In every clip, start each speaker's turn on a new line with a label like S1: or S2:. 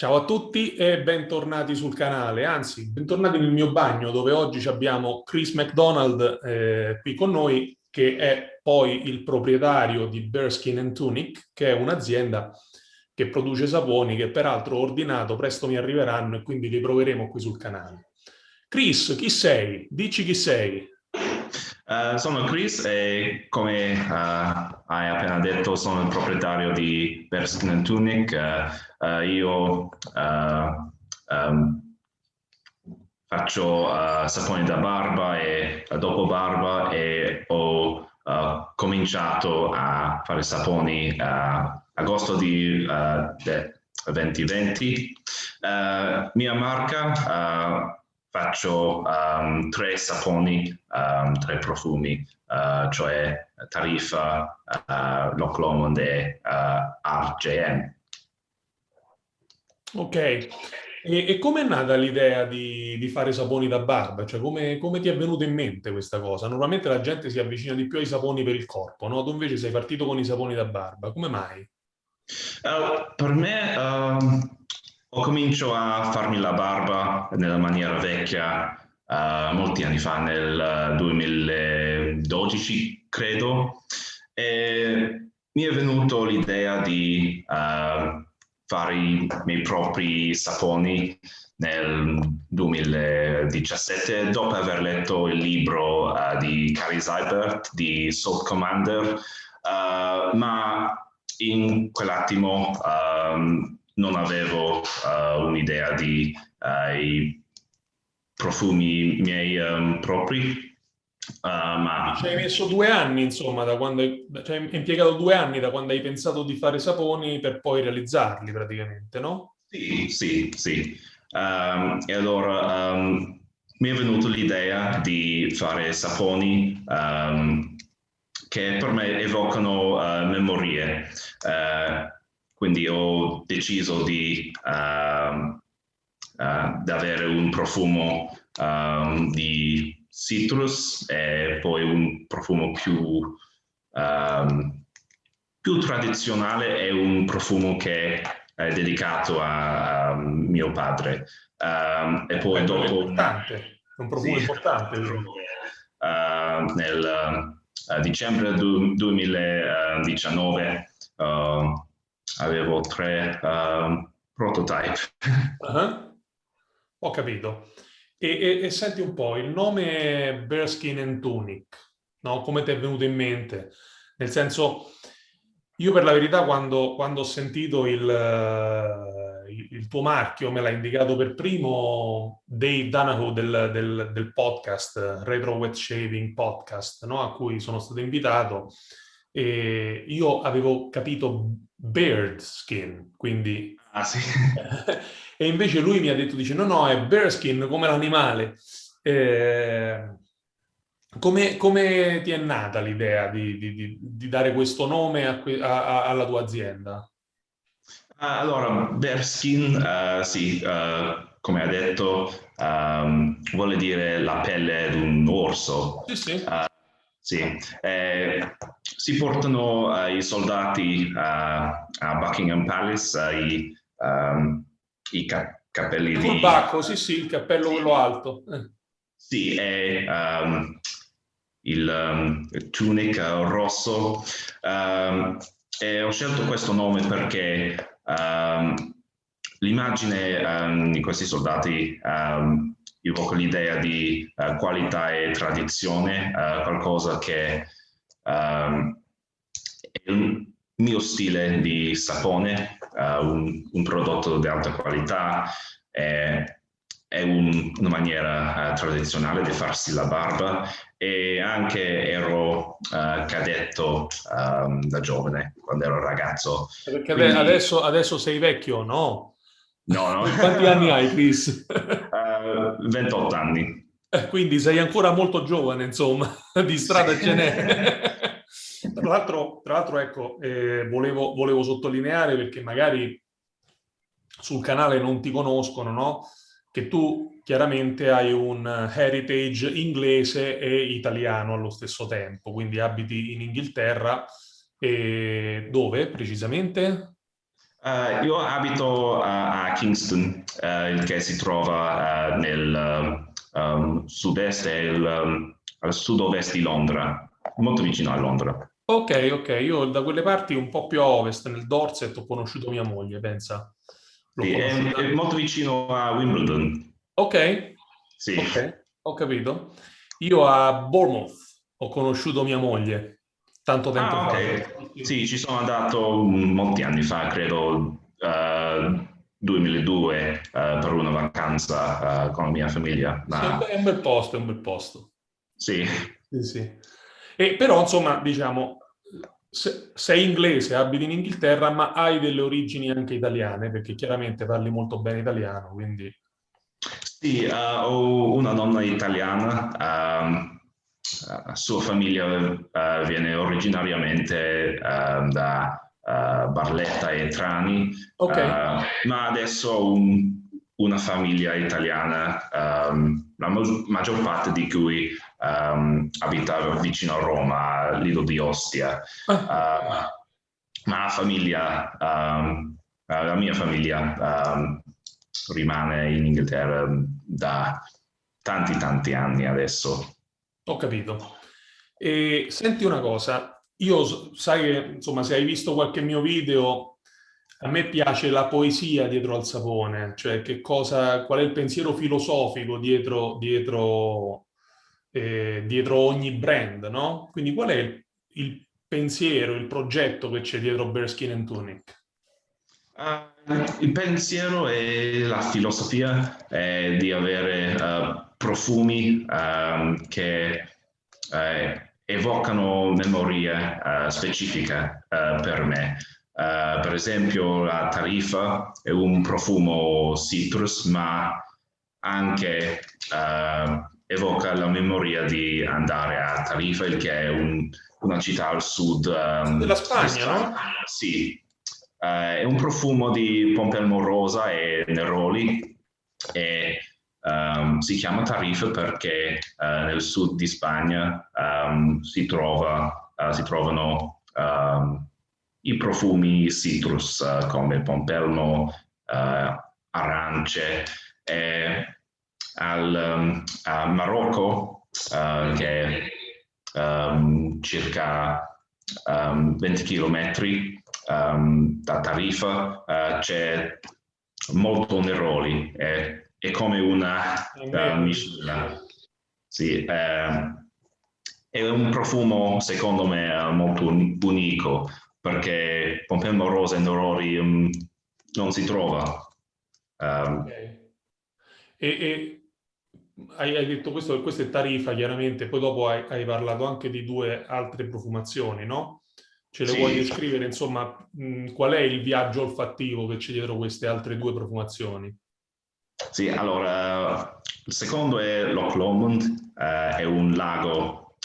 S1: Ciao a tutti e bentornati sul canale, anzi, bentornati nel mio bagno dove oggi abbiamo Chris McDonald qui con noi, che è poi il proprietario di Bearskin and Tunic, che è un'azienda che produce saponi che peraltro ho ordinato, presto mi arriveranno e quindi li proveremo qui sul canale. Chris, chi sei? Dici chi sei.
S2: Sono Chris e come hai appena detto sono il proprietario di Bearskin Tunic. Io ehm, faccio saponi da barba e dopo barba e ho cominciato a fare saponi a agosto di 2020. Mia marca, faccio tre saponi, tre profumi, cioè Tarifa, Loch Lomond e RJM.
S1: Ok, e come è nata l'idea di fare saponi da barba? Cioè, come ti è venuta in mente questa cosa? Normalmente la gente si avvicina di più ai saponi per il corpo, no? Tu invece sei partito con i saponi da barba, come mai?
S2: Per me, ho cominciato a farmi la barba nella maniera vecchia molti anni fa, nel 2012, credo, e mi è venuto l'idea di fare i miei propri saponi nel 2017, dopo aver letto il libro di Carrie Seibert di Salt Commander, ma in quell'attimo non avevo un'idea di i profumi miei propri,
S1: Quindi
S2: ma
S1: ci hai messo 2 anni, insomma, da quando cioè hai impiegato 2 anni da quando hai pensato di fare saponi per poi realizzarli praticamente, no?
S2: sì, sì, sì. E allora mi è venuta l'idea di fare saponi che per me evocano memorie. Quindi ho deciso di avere un profumo di citrus e poi un profumo ehm, più tradizionale e un profumo che è dedicato a mio padre. E poi
S1: Quello è
S2: dopo
S1: importante, è un
S2: sì,
S1: profumo importante, quindi.
S2: nel dicembre 2019 avevo tre prototype.
S1: Ah. Ho capito. E senti un po', il nome Bearskin and Tunic, no? Come ti è venuto in mente? Nel senso, io per la verità quando ho sentito il tuo marchio, me l'ha indicato per primo Dave Danahoe del podcast Retro Wet Shaving Podcast, no? A cui sono stato invitato. E io avevo capito beard skin, quindi
S2: Ah, sì.
S1: e invece lui mi ha detto, dice, no, no, è bearskin come l'animale. Eh, come ti è nata l'idea di dare questo nome alla tua azienda?
S2: Allora, Bearskin, sì, come ha detto, vuole dire la pelle di un orso.
S1: Sì, sì.
S2: Eh, sì, si portano i soldati a Buckingham Palace, i capelli
S1: Sul
S2: di...
S1: bacco, sì, sì, il cappello quello alto.
S2: Sì, è il tunic rosso. Um, e ho scelto questo nome perché l'immagine di questi soldati evoca l'idea di qualità e tradizione, qualcosa che è il mio stile di sapone, un prodotto di alta qualità, è una maniera tradizionale di farsi la barba e anche ero cadetto da giovane, quando ero ragazzo.
S1: Perché
S2: Quindi,
S1: adesso sei vecchio, no?
S2: no, no,
S1: Quanti anni hai, Chris?
S2: 28 anni.
S1: Quindi sei ancora molto giovane, insomma, di
S2: Sì.
S1: strada ce n'è. Tra l'altro, ecco, volevo sottolineare perché magari sul canale non ti conoscono, no? Che tu chiaramente hai un heritage inglese e italiano allo stesso tempo, quindi abiti in Inghilterra, e dove precisamente?
S2: Io abito a Kingston, il che si trova nel sud-est e al sud-ovest di Londra, molto vicino a Londra.
S1: Ok, ok, io da quelle parti un po' più a ovest, nel Dorset, ho conosciuto mia moglie, pensa. L'ho
S2: Sì, è
S1: conosciuta.
S2: molto vicino a Wimbledon.
S1: Ok,
S2: Sì.
S1: ok, ho capito. Io a Bournemouth ho conosciuto mia moglie tanto tempo
S2: Ah,
S1: fa.
S2: ok. Sì, ci sono andato molti anni fa, credo 2002, per una vacanza con la mia famiglia.
S1: Sì,
S2: Ma
S1: è un bel posto, è un bel posto.
S2: sì,
S1: Sì, sì. E però, insomma, diciamo, sei inglese, abiti in Inghilterra, ma hai delle origini anche italiane, perché chiaramente parli molto bene italiano, quindi...
S2: sì, ho una nonna italiana, sua famiglia viene originariamente da Barletta e Trani,
S1: Ok,
S2: ma adesso ho una famiglia italiana, la maggior parte di cui abita vicino a Roma, Lido di Ostia.
S1: ah,
S2: Ma la mia famiglia rimane in Inghilterra da tanti anni adesso.
S1: ho capito. E senti una cosa, io sai che, insomma, se hai visto qualche mio video, a me piace la poesia dietro al sapone, cioè che cosa, qual è il pensiero filosofico dietro ogni brand, no? Quindi qual è il pensiero, il progetto che c'è dietro Bearskin and Tunic?
S2: Il pensiero e la filosofia è di avere profumi che evocano memorie specifiche per me. Per esempio, la Tarifa è un profumo citrus, ma anche evoca la memoria di andare a Tarifa, il che è una città al sud
S1: Della
S2: di
S1: Spagna,
S2: Spagna.
S1: no?
S2: Sì, è un profumo di pompelmo rosa e neroli e si chiama Tarifa perché nel sud di Spagna si trovano i profumi citrus come pompelmo, arance e a Marocco, che è circa 20 km da Tarifa, c'è molto Neroli, è come una
S1: A me
S2: miscela. Sì, è un profumo secondo me molto unico perché pompelmo rosa e Neroli non si trova.
S1: ok.
S2: Um,
S1: E hai detto questo, questa è Tarifa, chiaramente, poi dopo hai parlato anche di due altre profumazioni, no? Ce le vuoi
S2: sì,
S1: descrivere, insomma, qual è il viaggio olfattivo che c'è dietro queste altre due profumazioni?
S2: sì, allora, il secondo è Loch Lomond, è un lago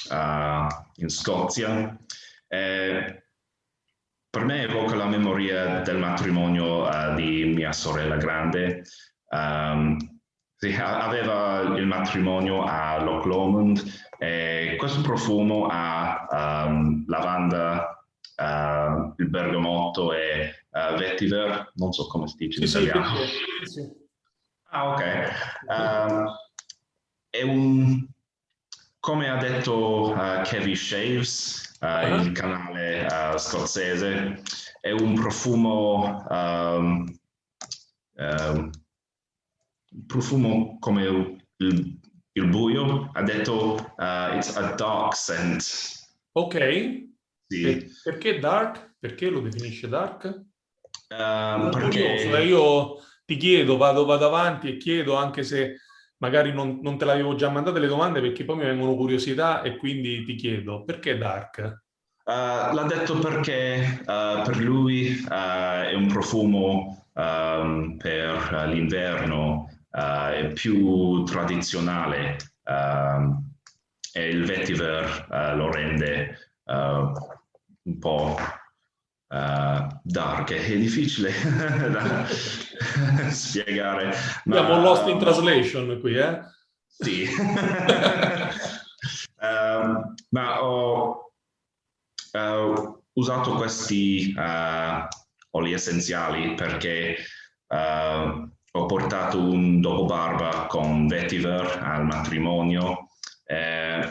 S2: in Scozia. Eh, per me evoca la memoria del matrimonio di mia sorella grande. Um, sì, aveva il matrimonio a Loch Lomond e questo profumo ha lavanda, il bergamotto e vetiver, non so come si dice in
S1: Sì, sì,
S2: italiano.
S1: vetiver. Sì, sì.
S2: Ah, ok. È un, come ha detto Kevin Shaves, il
S1: Ah,
S2: canale scozzese, è un profumo, um, profumo come il buio. Ha detto it's a dark scent.
S1: ok.
S2: Sì.
S1: Perché dark? Perché lo definisce dark? Sono curioso,
S2: Perché
S1: io ti chiedo, vado avanti e chiedo anche se magari non te l'avevo già mandate le domande perché poi mi vengono curiosità e quindi ti chiedo, perché dark?
S2: L'ha detto perché per lui è un profumo per l'inverno, è più tradizionale e il vetiver lo rende un po' dark. È difficile da spiegare,
S1: Siamo lost
S2: ma
S1: in translation qui, eh?
S2: sì. Ma ho usato questi oli essenziali perché ho portato un dopo barba con vetiver al matrimonio. È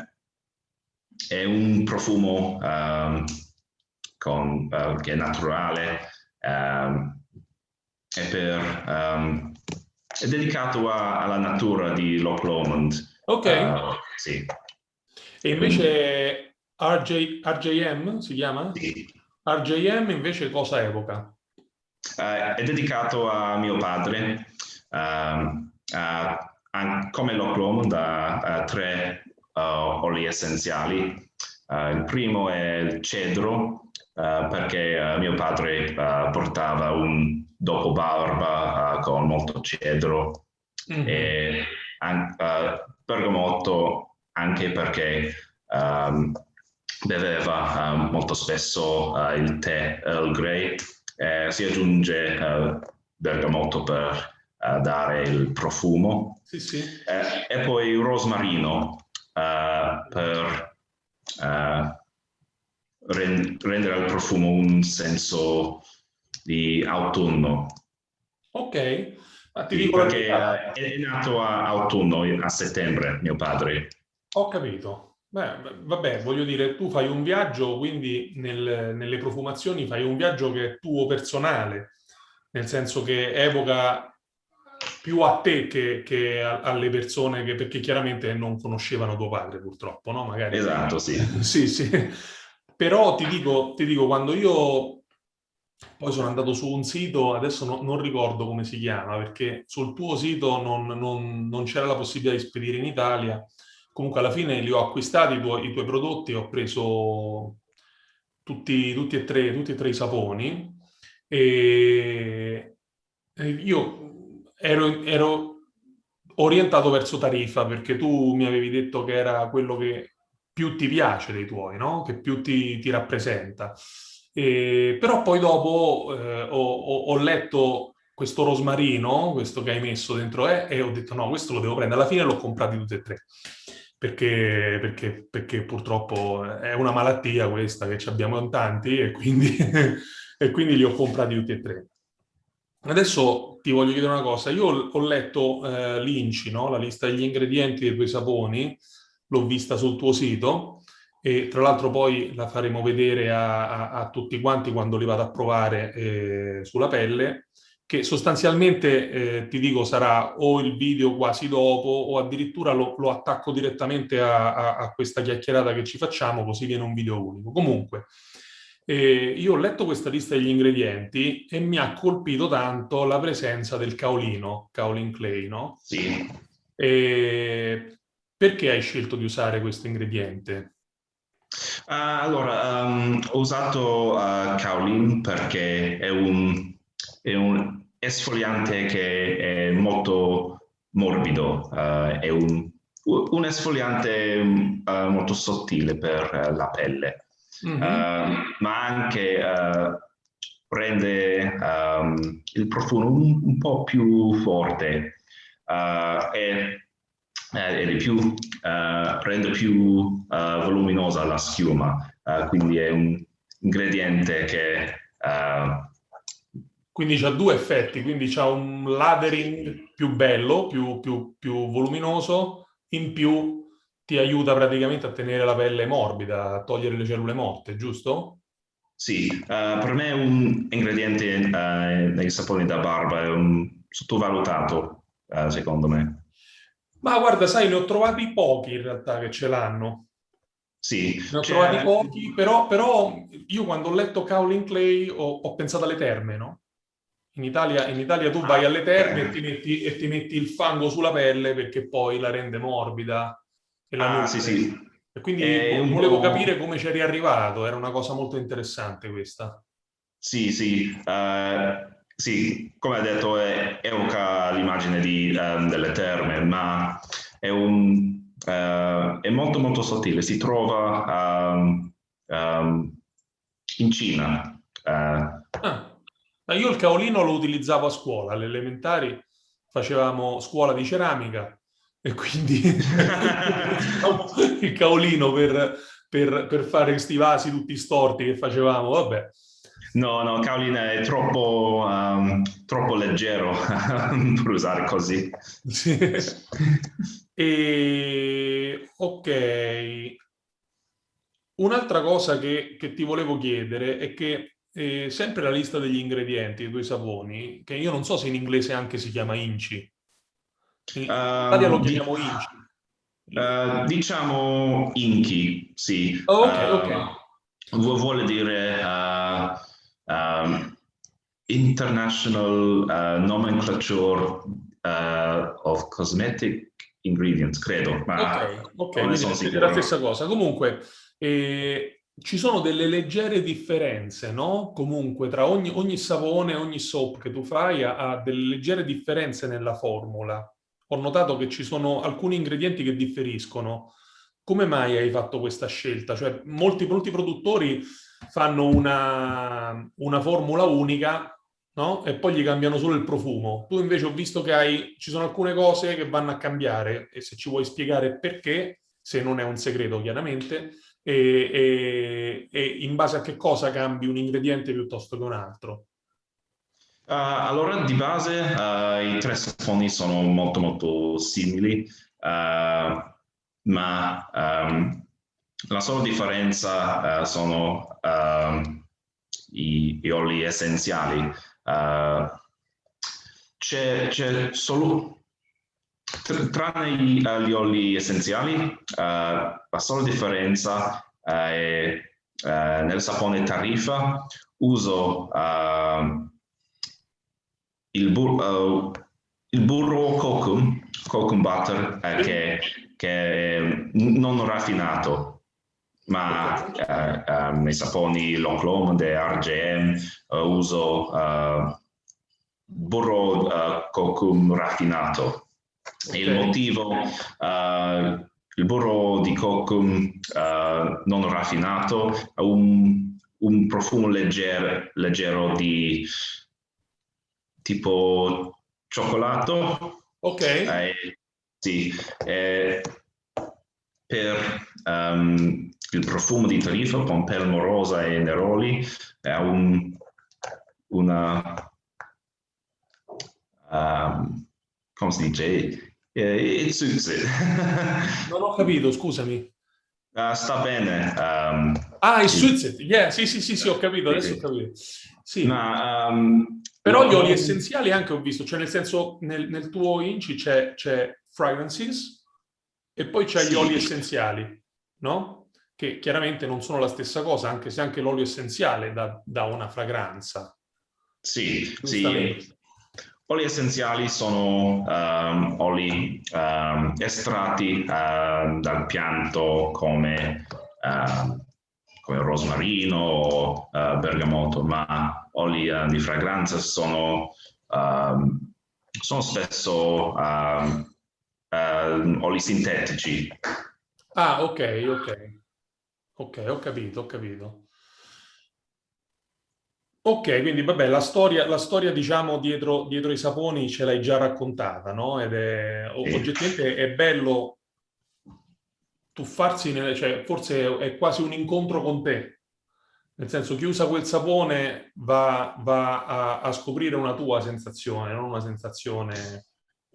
S2: un profumo che è naturale, è dedicato alla natura di Loch Lomond.
S1: Ok.
S2: Sì.
S1: E invece RJM si chiama?
S2: Sì.
S1: RJM invece cosa evoca?
S2: È dedicato a mio padre, come Loch Lomond, a tre oli essenziali. Il primo è il cedro, perché mio padre portava un dopo barba con molto cedro, e bergamotto anche perché beveva molto spesso il tè Earl Grey. Si aggiunge bergamotto per dare il profumo.
S1: Sì, sì.
S2: E poi il rosmarino per rendere al profumo un senso di autunno.
S1: Ok, ma ti
S2: Sì,
S1: dico la
S2: perché
S1: verità.
S2: è nato a autunno, a settembre, mio padre.
S1: Ho capito. Beh, vabbè, voglio dire, tu fai un viaggio, quindi nelle profumazioni fai un viaggio che è tuo personale, nel senso che evoca più a te che alle persone che, perché chiaramente non conoscevano tuo padre, purtroppo, no? Magari.
S2: Esatto, sì.
S1: Sì, sì. Però ti dico, quando io poi sono andato su un sito, adesso non ricordo come si chiama, perché sul tuo sito non c'era la possibilità di spedire in Italia. Comunque alla fine li ho acquistati i tuoi prodotti, ho preso tutti e tre i saponi e io ero orientato verso Tarifa perché tu mi avevi detto che era quello che più ti piace dei tuoi, no? Che più ti rappresenta. Però poi dopo ho letto questo rosmarino, questo che hai messo dentro, e ho detto no, questo lo devo prendere. Alla fine l'ho comprati tutti e tre, perché purtroppo è una malattia questa che ci abbiamo in tanti e quindi, e quindi li ho comprati tutti e tre. Adesso ti voglio chiedere una cosa. Io ho letto l'INCI, no? La lista degli ingredienti dei tuoi saponi, l'ho vista sul tuo sito e tra l'altro poi la faremo vedere a tutti quanti quando li vado a provare sulla pelle, che sostanzialmente ti dico sarà o il video quasi dopo o addirittura lo attacco direttamente a questa chiacchierata che ci facciamo, così viene un video unico. Comunque. Io ho letto questa lista degli ingredienti e mi ha colpito tanto la presenza del caolino, kaolin clay, no?
S2: Sì.
S1: Perché hai scelto di usare questo ingrediente?
S2: Allora, ho usato Kaolin perché è un esfoliante che è molto morbido, è un esfoliante molto sottile per la pelle,
S1: Mhm.
S2: ma anche rende il profumo un po' più forte e di più rende più voluminosa la schiuma, quindi è un ingrediente che
S1: Quindi c'ha due effetti, quindi c'ha un lathering più bello, più voluminoso, in più ti aiuta praticamente a tenere la pelle morbida, a togliere le cellule morte, giusto?
S2: sì, per me è un ingrediente nei saponi da barba, è un sottovalutato, secondo me.
S1: Ma guarda, sai, ne ho trovati pochi in realtà che ce l'hanno.
S2: Sì,
S1: Ne ho trovati
S2: c'è...
S1: pochi, però io quando ho letto Cowling Clay ho pensato alle terme, no? In Italia tu vai
S2: Ah,
S1: alle terme
S2: ok.
S1: e ti metti il fango sulla pelle perché poi la rende morbida e la
S2: Ah, sì,
S1: nutre.
S2: sì,
S1: E quindi
S2: è un
S1: volevo
S2: po'...
S1: capire come c'eri arrivato, era una cosa molto interessante questa.
S2: Sì, sì, sì, come ha detto, evoca l'immagine delle terme, ma è molto molto sottile. Si trova in Cina.
S1: Ah, ma io il caolino lo utilizzavo a scuola, alle elementari facevamo scuola di ceramica e quindi utilizzavo il caolino per fare questi vasi tutti storti che facevamo, vabbè.
S2: No, no, Caoline è troppo leggero per usare così.
S1: Sì. Ok, un'altra cosa che ti volevo chiedere è che sempre la lista degli ingredienti dei tuoi saponi, che io non so se in inglese anche si chiama inci, in Italia lo
S2: Um, di-
S1: chiamiamo inci.
S2: diciamo inchi, sì.
S1: Oh, ok, ok.
S2: Vuole dire International Nomenclature of Cosmetic Ingredients, credo, ma
S1: Ok, ok,
S2: non ne
S1: quindi
S2: sono
S1: è la
S2: sicuro.
S1: stessa cosa. Comunque, ci sono delle leggere differenze, no? Comunque, tra ogni sapone, ogni soap che tu fai ha delle leggere differenze nella formula. Ho notato che ci sono alcuni ingredienti che differiscono. Come mai hai fatto questa scelta? Cioè, molti produttori fanno una formula unica, no? E poi gli cambiano solo il profumo. Tu invece ho visto che ci sono alcune cose che vanno a cambiare e se ci vuoi spiegare perché, se non è un segreto chiaramente, e in base a che cosa cambi un ingrediente piuttosto che un altro.
S2: Allora, di base, i tre saponi sono molto molto simili, ma la sola differenza sono gli oli essenziali. Eh, c'è solo, tranne gli oli essenziali, la sola differenza è nel sapone Tariffa uso il, il burro cocoa butter
S1: Sì?
S2: che è non raffinato,
S1: Ok.
S2: ma nei saponi Lancôme e RGM uso burro cocoa raffinato. E
S1: Ok.
S2: il motivo, il burro di cocoa non raffinato ha un profumo leggero di tipo cioccolato.
S1: Ok.
S2: Sì, eh, per il profumo di Tariffa, Pompelmo Rosa e Neroli, ha una, come si dice? It suits it.
S1: Non ho capito, scusami.
S2: Sta bene.
S1: Ah, il
S2: il-
S1: Suizet. Yeah, sì, sì, sì, sì, ho capito,
S2: sì,
S1: adesso ho
S2: sì.
S1: capito. Sì,
S2: Ma
S1: però gli oli essenziali anche ho visto, cioè nel senso nel tuo Inci c'è fragrances e poi c'è gli oli
S2: sì,
S1: essenziali, no? Che chiaramente non sono la stessa cosa, anche se anche l'olio essenziale dà una fragranza,
S2: sì, sì.
S1: giustamente.
S2: Oli essenziali sono oli estratti dal pianto come rosmarino o bergamotto, ma oli di fragranza sono spesso oli sintetici.
S1: Ah, ok, ok, ok, ho capito, ho capito. Ok, quindi vabbè, la storia diciamo dietro i saponi ce l'hai già raccontata, no? Ed
S2: Sì.
S1: oggettivamente è bello tuffarsi, cioè forse è quasi un incontro con te, nel senso chi usa quel sapone va a scoprire una tua sensazione, non una sensazione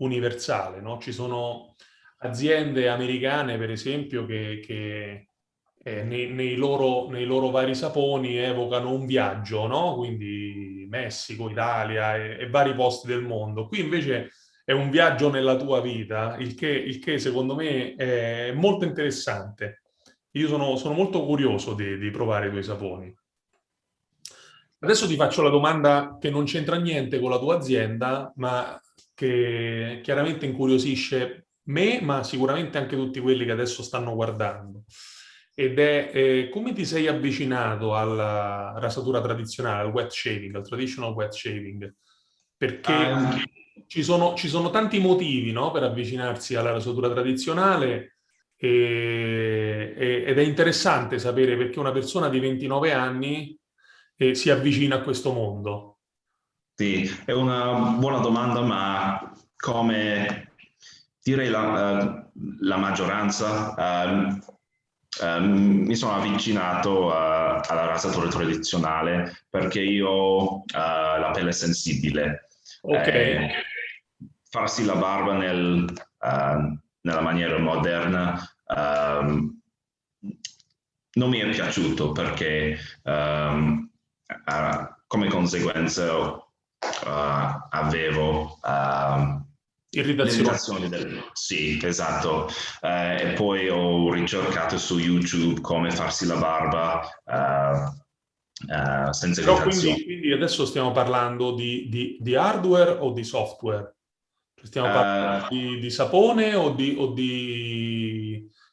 S1: universale, no? Ci sono aziende americane, per esempio, che nei loro vari saponi evocano un viaggio, no? Quindi Messico, Italia e vari posti del mondo. Qui invece è un viaggio nella tua vita, il che secondo me è molto interessante. Io sono molto curioso di provare i tuoi saponi. Adesso ti faccio la domanda che non c'entra niente con la tua azienda, ma che chiaramente incuriosisce me, ma sicuramente anche tutti quelli che adesso stanno guardando. Ed è come ti sei avvicinato alla rasatura tradizionale, al wet shaving, al traditional wet shaving? Perché
S2: Um,
S1: ci sono tanti motivi, no, per avvicinarsi alla rasatura tradizionale ed è interessante sapere perché una persona di 29 anni si avvicina a questo mondo.
S2: Sì, è una buona domanda, ma come direi la maggioranza, mi sono avvicinato alla rasatura tradizionale perché io ho la pelle sensibile.
S1: Ok,
S2: Farsi la barba nella maniera moderna non mi è piaciuto perché come conseguenza avevo le
S1: irritazione.
S2: irritazioni Sì, esatto. E poi ho ricercato su YouTube come farsi la barba senza
S1: Però
S2: irritazioni.
S1: quindi adesso stiamo parlando di hardware o di software? Cioè, stiamo parlando
S2: Uh,
S1: di sapone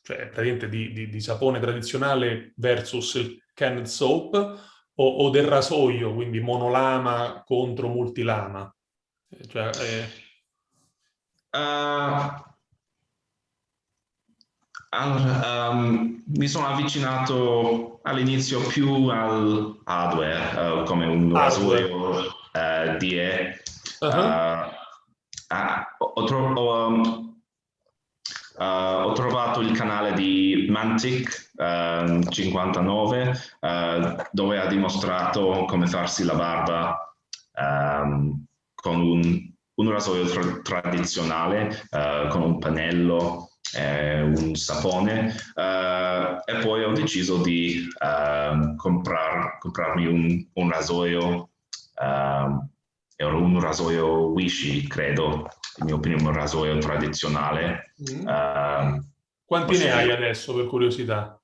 S1: cioè praticamente di sapone tradizionale versus il canned soap o del rasoio, quindi monolama contro multilama? Cioè,
S2: uh, Allora, mi sono avvicinato all'inizio più al hardware, come un
S1: hardware.
S2: rasoio DE.
S1: Ah,
S2: Uh, ho trovato il canale di Mantic 59 dove ha dimostrato come farsi la barba con un rasoio tradizionale, con un pannello, un sapone e poi ho deciso di comprarmi un rasoio, era un rasoio Wishi, credo, in mia opinione un rasoio tradizionale.
S1: mm.
S2: Uh, ho
S1: Quanti ne hai
S2: scelto
S1: adesso, per curiosità?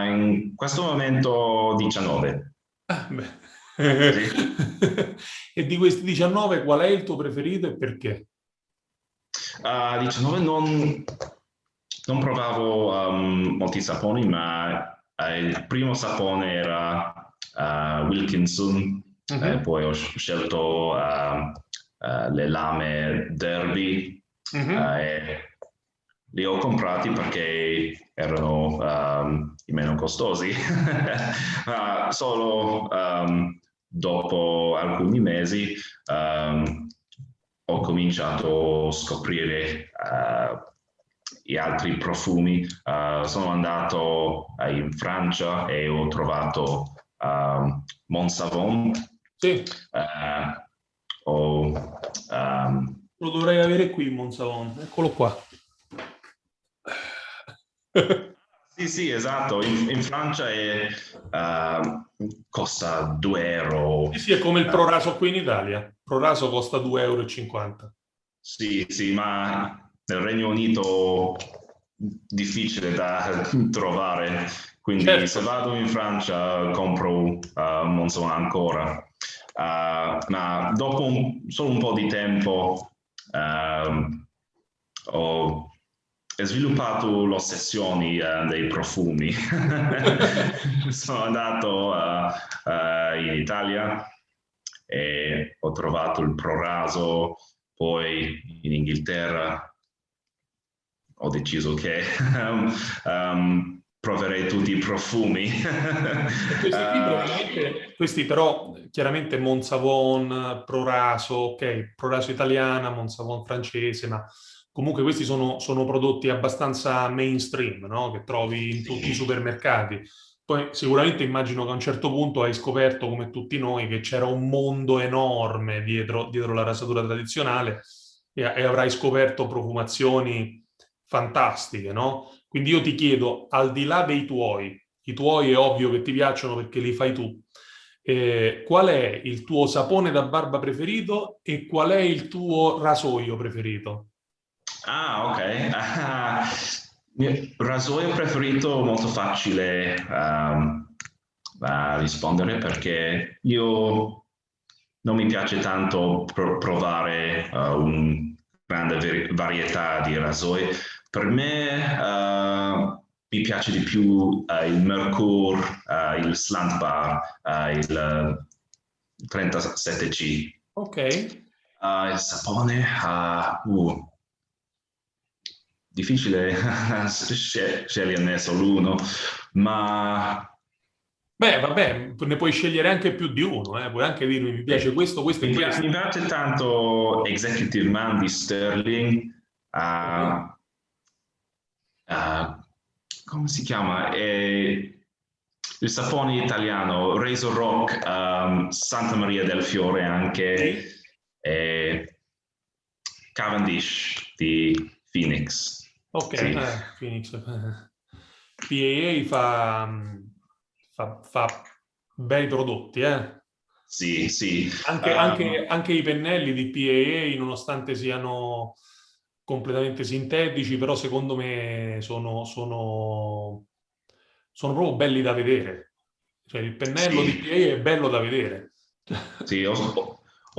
S2: in questo momento 19.
S1: Ah, beh.
S2: Sì.
S1: E di questi 19, qual è il tuo preferito e perché?
S2: 19 non provavo molti saponi, ma il primo sapone era Wilkinson,
S1: Mhm,
S2: poi ho scelto le lame Derby,
S1: mhm.
S2: e li ho comprati perché erano i meno costosi. Solo dopo alcuni mesi ho cominciato a scoprire gli altri profumi. Sono andato in Francia e ho trovato Monsavon.
S1: Sì,
S2: Uh, ho,
S1: lo dovrei avere qui, Monsavon. Eccolo qua.
S2: sì, sì, esatto. In Francia costa 2
S1: Sì,
S2: euro.
S1: sì, è come il ProRaso qui in Italia. ProRaso costa 2,50 euro.
S2: Sì, sì, ma nel Regno Unito difficile da trovare, quindi se
S1: Certo.
S2: vado in Francia compro Monzon ancora. Ma dopo solo un po' di tempo ho sviluppato l'ossessione dei profumi. Sono andato in Italia e ho trovato il ProRaso, poi in Inghilterra ho deciso che proverei tutti i profumi.
S1: E questi qui probabilmente, questi però chiaramente Monsavon, ProRaso, ok, ProRaso italiana, Monsavon francese, ma comunque questi sono prodotti abbastanza mainstream, no? Che trovi in tutti i
S2: Sì.
S1: supermercati. Poi sicuramente immagino che a un certo punto hai scoperto, come tutti noi, che c'era un mondo enorme dietro la rasatura tradizionale e avrai scoperto profumazioni fantastiche, no? Quindi io ti chiedo, al di là dei tuoi, i tuoi è ovvio che ti piacciono perché li fai tu, qual è il tuo sapone da barba preferito e qual è il tuo rasoio preferito?
S2: Ah, ok. Mio rasoio preferito, molto facile da rispondere perché io non mi piace tanto provare un grande varietà di rasoi. Per me mi piace di più il Mercure, il Slant Bar, il 37C.
S1: Ok.
S2: Il sapone, difficile sceglierne solo uno, ma
S1: Beh, vabbè, ne puoi scegliere anche più di uno, eh. Puoi anche dirmi mi piace questo, questo e questo.
S2: mi piace tanto Executive Man di Sterling.
S1: Ok.
S2: Uh, uh, come si chiama? Il sapone italiano, Razor Rock, Santa Maria del Fiore anche,
S1: Sì.
S2: Cavendish di Phoenix.
S1: Ok,
S2: Sì,
S1: Phoenix. PAA fa bei prodotti, eh.
S2: sì, sì.
S1: Anche i pennelli di PAA, nonostante siano completamente sintetici, però secondo me sono proprio belli da vedere. Cioè, il pennello di
S2: Sì,
S1: PAA è bello da vedere.
S2: sì, ho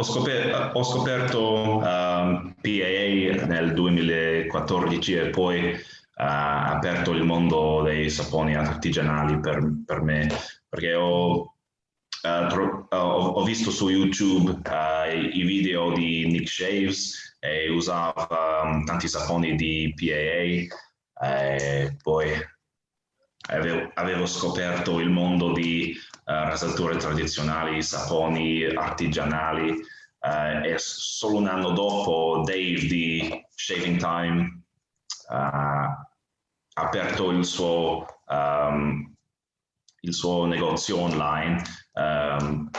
S2: scoperto PAA nel 2014 e poi ha aperto il mondo dei saponi artigianali per me, perché ho visto su YouTube i video di Nick Shaves e usava tanti saponi di PAA, e poi avevo scoperto il mondo di rasature tradizionali, saponi artigianali, e solo un anno dopo Dave di Shaving Time ha aperto il suo negozio online.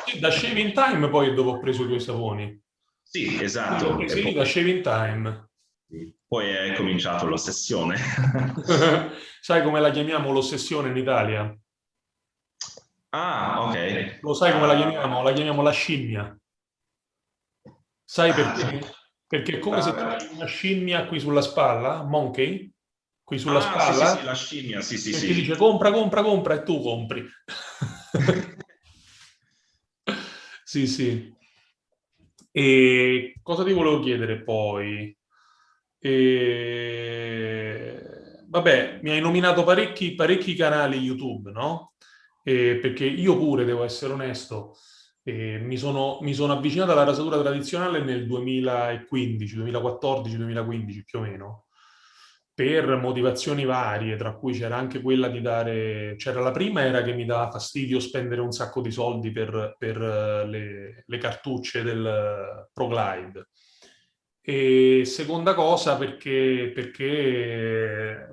S1: Sì, da Shaving Time poi è dove ho preso i tuoi saponi.
S2: Sì,
S1: Li ho
S2: esatto, e
S1: presi lì da Shaving Time.
S2: poi è cominciato l'ossessione.
S1: Sai come la chiamiamo l'ossessione in Italia?
S2: Ah, ok.
S1: Lo sai come la chiamiamo? La chiamiamo la scimmia. Sai
S2: Ah,
S1: perché? Perché è come se tu
S2: ah,
S1: hai una scimmia qui sulla spalla, monkey, qui sulla
S2: sì, sì, sì,
S1: spalla,
S2: la scimmia, sì, sì,
S1: che ti
S2: sì.
S1: dice compra, compra, compra e tu compri. Sì, sì. E cosa ti volevo chiedere poi? Vabbè, mi hai nominato parecchi canali YouTube, no? Perché io pure, devo essere onesto, mi sono avvicinato alla rasatura tradizionale nel 2015, 2014, 2015 più o meno, per motivazioni varie, tra cui c'era anche quella di dare... C'era la prima, era che mi dava fastidio spendere un sacco di soldi per le cartucce del ProGlide. E seconda cosa perché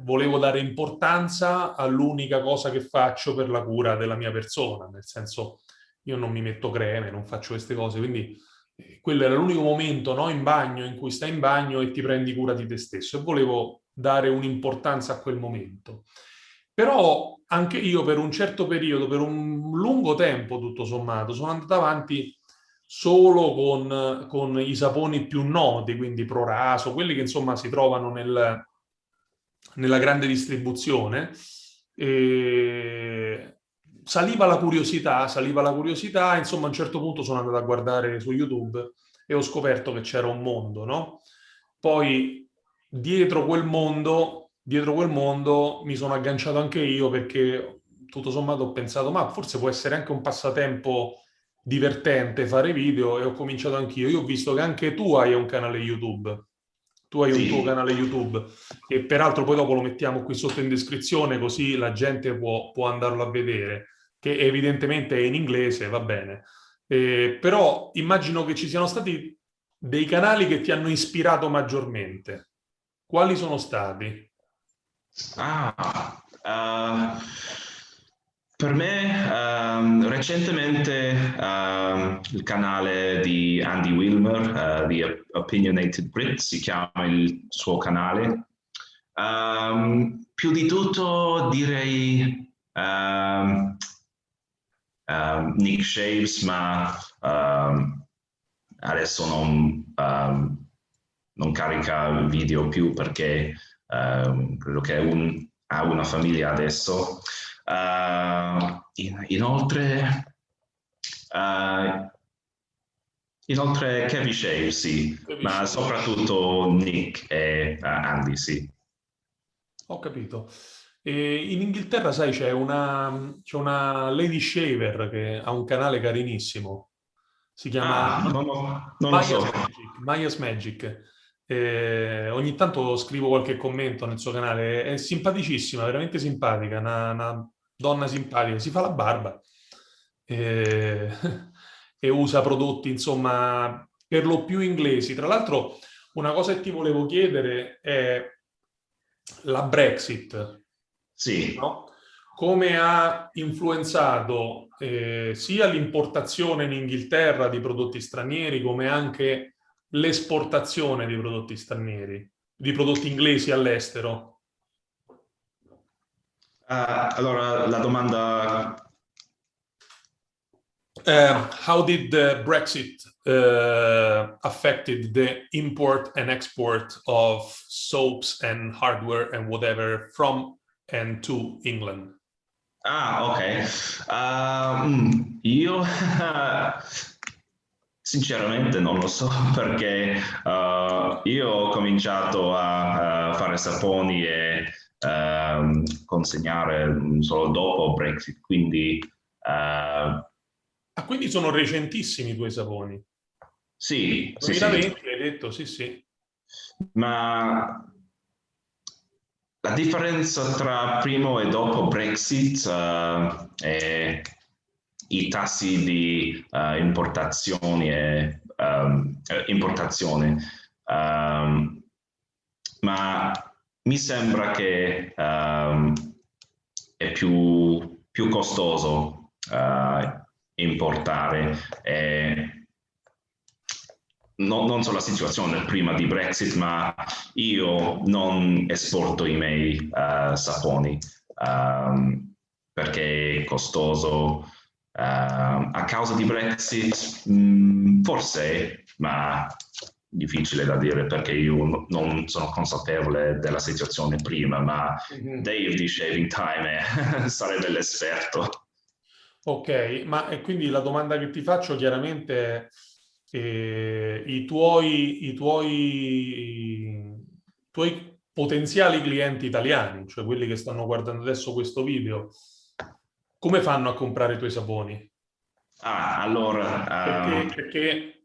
S1: volevo dare importanza all'unica cosa che faccio per la cura della mia persona, nel senso io non mi metto creme, non faccio queste cose, quindi quello era l'unico momento, no, in bagno in cui stai in bagno e ti prendi cura di te stesso e volevo dare un'importanza a quel momento. Però anche io per un certo periodo, per un lungo tempo tutto sommato, sono andato avanti solo con i saponi più noti, quindi Proraso, quelli che insomma si trovano nella grande distribuzione. E saliva la curiosità, insomma a un certo punto sono andato a guardare su YouTube e ho scoperto che c'era un mondo, no? Poi dietro quel mondo mi sono agganciato anche io perché tutto sommato ho pensato, ma forse può essere anche un passatempo divertente fare video e ho cominciato anch'io. Io ho visto che anche tu hai un canale YouTube. Tu hai un tuo
S2: Sì,
S1: canale YouTube e peraltro poi dopo lo mettiamo qui sotto in descrizione così la gente può andarlo a vedere, che evidentemente è in inglese, va bene. Però immagino che ci siano stati dei canali che ti hanno ispirato maggiormente. Quali sono stati?
S2: ah, per me recentemente il canale di Andy Wilmer, The Opinionated Brit, si chiama il suo canale. Più di tutto direi Nick Shaves, ma adesso non carica video più perché credo che ha una famiglia adesso. Inoltre, uh, inoltre Kevin Shave, sì, ma
S1: Capisci?
S2: soprattutto Nick e Andy, sì.
S1: Ho capito. In Inghilterra, sai, c'è una Lady Shaver che ha un canale carinissimo. Si chiama
S2: Ah, non lo so.
S1: Maya's Magic. Maya's Magic. Ogni tanto scrivo qualche commento nel suo canale. È simpaticissima, veramente simpatica, una donna simpatica. Si fa la barba eh, e usa prodotti, insomma, per lo più inglesi. Tra l'altro, una cosa che ti volevo chiedere è la Brexit.
S2: Sì.
S1: no? Come ha influenzato sia l'importazione in Inghilterra di prodotti stranieri, come anche l'esportazione di prodotti stranieri, di prodotti inglesi all'estero.
S2: Allora, la domanda...
S1: How did the Brexit affected the import and export of soaps and hardware and whatever from and to England?
S2: Ok. Io sinceramente non lo so perché io ho cominciato a fare saponi e consegnare solo dopo Brexit, quindi
S1: Ah, quindi sono recentissimi i tuoi saponi.
S2: sì, sì, sì,
S1: 2020 hai detto, sì, sì.
S2: ma la differenza tra primo e dopo Brexit è i tassi di importazioni e importazione, ma mi sembra che è più costoso importare. Non so la situazione prima di Brexit, ma io non esporto i miei saponi perché è costoso. A causa di Brexit, forse, ma difficile da dire perché io non sono consapevole della situazione prima, ma Dave di Shaving Time sarebbe l'esperto.
S1: Ok, ma e quindi la domanda che ti faccio chiaramente è i tuoi potenziali clienti italiani, cioè quelli che stanno guardando adesso questo video, come fanno a comprare i tuoi saponi?
S2: Allora,
S1: Perché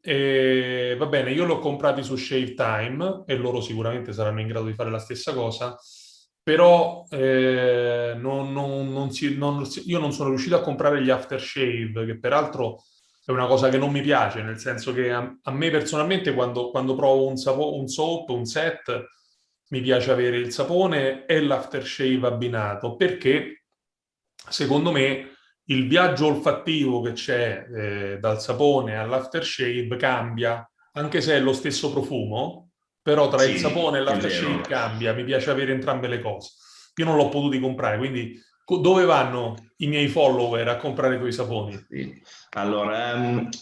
S1: va bene, io l'ho comprati su Shave Time e loro sicuramente saranno in grado di fare la stessa cosa, però io non sono riuscito a comprare gli aftershave, che peraltro è una cosa che non mi piace, nel senso che a me personalmente quando provo un soap, un set, mi piace avere il sapone e l'aftershave abbinato, perché secondo me il viaggio olfattivo che c'è dal sapone all'aftershave cambia, anche se è lo stesso profumo, però tra il
S2: sì,
S1: sapone e
S2: è vero.
S1: l'aftershave cambia, mi piace avere entrambe le cose. Io non l'ho potuti comprare, quindi dove vanno i miei follower a comprare i tuoi saponi?
S2: Sì. Allora,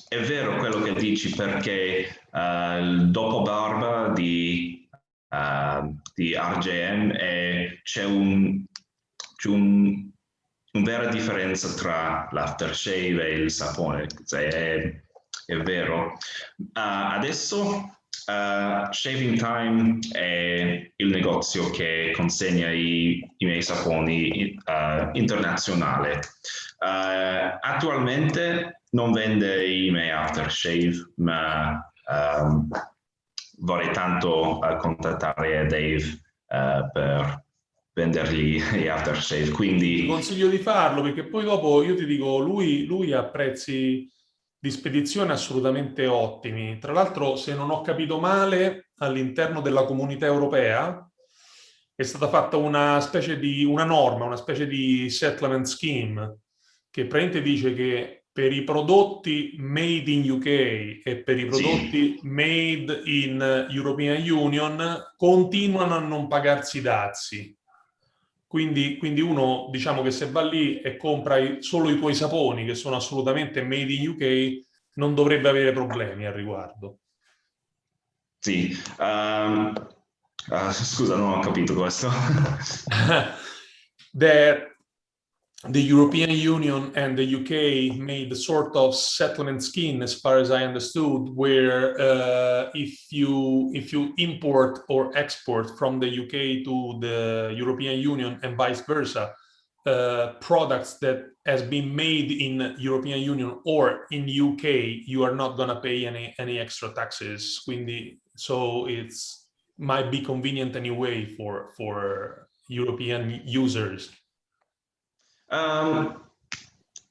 S2: è vero quello che dici perché il dopobarba di RGM c'è una vera differenza tra l'aftershave e il sapone, è vero. Adesso Shaving Time è il negozio che consegna i miei saponi internazionale. Attualmente non vende i miei aftershave, ma vorrei tanto contattare Dave per vendergli gli aftershave.
S1: Ti
S2: Quindi
S1: consiglio di farlo perché poi dopo io ti dico, lui ha prezzi di spedizione assolutamente ottimi. Tra l'altro, se non ho capito male, all'interno della comunità europea è stata fatta una specie di una norma, una specie di settlement scheme che praticamente dice che per i prodotti made in UK e per i
S2: sì,
S1: prodotti made in European Union continuano a non pagarsi i dazi. Quindi uno, diciamo che se va lì e compra solo i tuoi saponi, che sono assolutamente made in UK, non dovrebbe avere problemi al riguardo.
S2: sì. Scusa, non ho capito questo.
S1: the the European Union and the UK made a sort of settlement scheme, as far as I understood, where if you import or export from the UK to the European Union and vice versa, products that has been made in European Union or in UK, you are not going to pay any extra taxes. Quindi, so it's might be convenient anyway for European users.
S2: Um,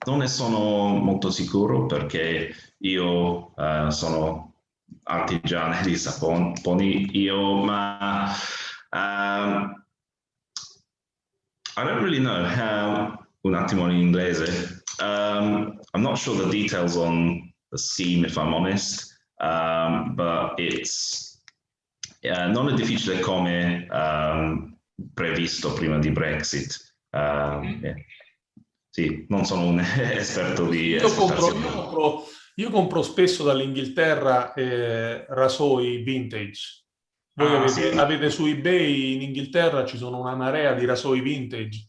S2: Non ne sono molto sicuro perché io sono artigiano di saponi, ma ehm, I don't really know. Un attimo in inglese. I'm not sure the details on the scheme, if I'm honest, but it's non è difficile come previsto prima di Brexit. Yeah. Sì, non sono un esperto di esportazione.
S1: Io compro spesso dall'Inghilterra rasoi vintage. Voi avete su eBay in Inghilterra ci sono una marea di rasoi vintage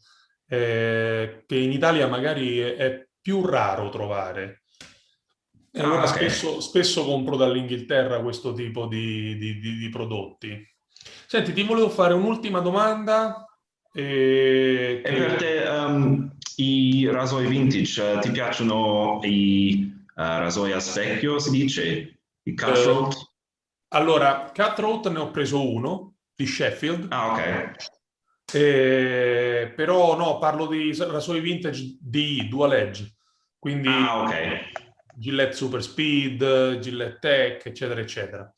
S1: che in Italia magari è più raro trovare. E allora
S2: Okay.
S1: spesso compro dall'Inghilterra questo tipo di prodotti. Senti, ti volevo fare un'ultima domanda.
S2: E per te i rasoi vintage, ti piacciono i rasoi a specchio, si dice? I cutthroat?
S1: Allora, Cutthroat ne ho preso uno di Sheffield.
S2: Ah, ok.
S1: Però no, parlo di rasoi vintage di Dual Edge, quindi
S2: Ah, ok.
S1: Gillette Super Speed, Gillette Tech, eccetera, eccetera.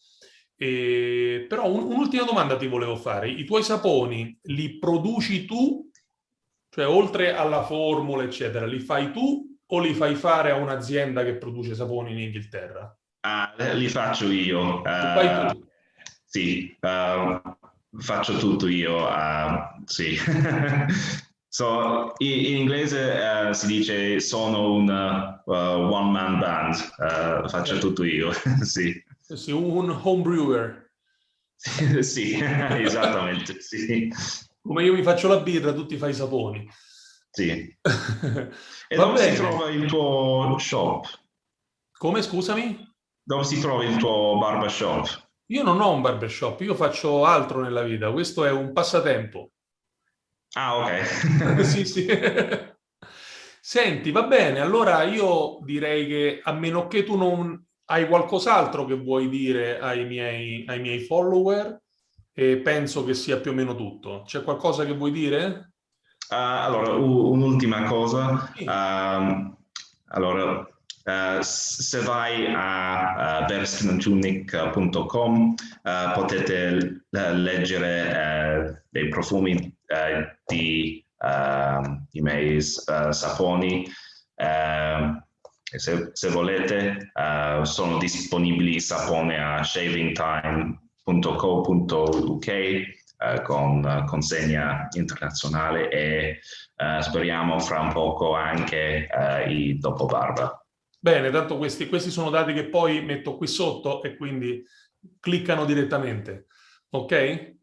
S1: Però un'ultima domanda ti volevo fare. I tuoi saponi li produci tu? Cioè, oltre alla formula, eccetera, li fai tu o li fai fare a un'azienda che produce saponi in Inghilterra?
S2: Ah, li faccio io.
S1: Li fai tu?
S2: Sì, faccio tutto io. Sì. So, in inglese si dice sono un one-man band, faccio tutto io, sì.
S1: Sì, un home brewer.
S2: Sì, esattamente, sì.
S1: Come io mi faccio la birra, tu ti fai i saponi.
S2: Sì. E
S1: Va
S2: dove si
S1: bene.
S2: trova il tuo shop?
S1: Come, scusami?
S2: Dove si trova il tuo barbershop?
S1: Io non ho un barbershop, io faccio altro nella vita. Questo è un passatempo.
S2: Ah, ok.
S1: Sì, sì. Senti, va bene, allora io direi che a meno che tu non hai qualcos'altro che vuoi dire ai miei follower, penso che sia più o meno tutto. C'è qualcosa che vuoi dire?
S2: Allora, un'ultima cosa.
S1: Sì.
S2: Allora, se vai a berskinandtunic.com potete leggere dei profumi di i miei saponi. Se volete, sono disponibili sapone a shavingtime.co.uk con consegna internazionale e speriamo fra un poco anche i dopobarba.
S1: Bene, tanto questi sono dati che poi metto qui sotto e quindi cliccano direttamente. Ok?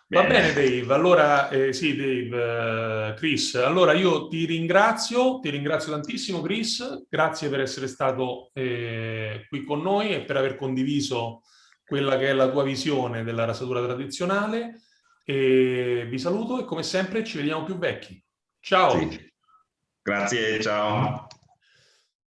S1: Va bene,
S2: Bene.
S1: Dave. Allora, sì, Dave, Chris. Allora io ti ringrazio tantissimo, Chris. Grazie per essere stato qui con noi e per aver condiviso quella che è la tua visione della rasatura tradizionale. E vi saluto e come sempre ci vediamo più vecchi. Ciao.
S2: Sì. Grazie, ciao.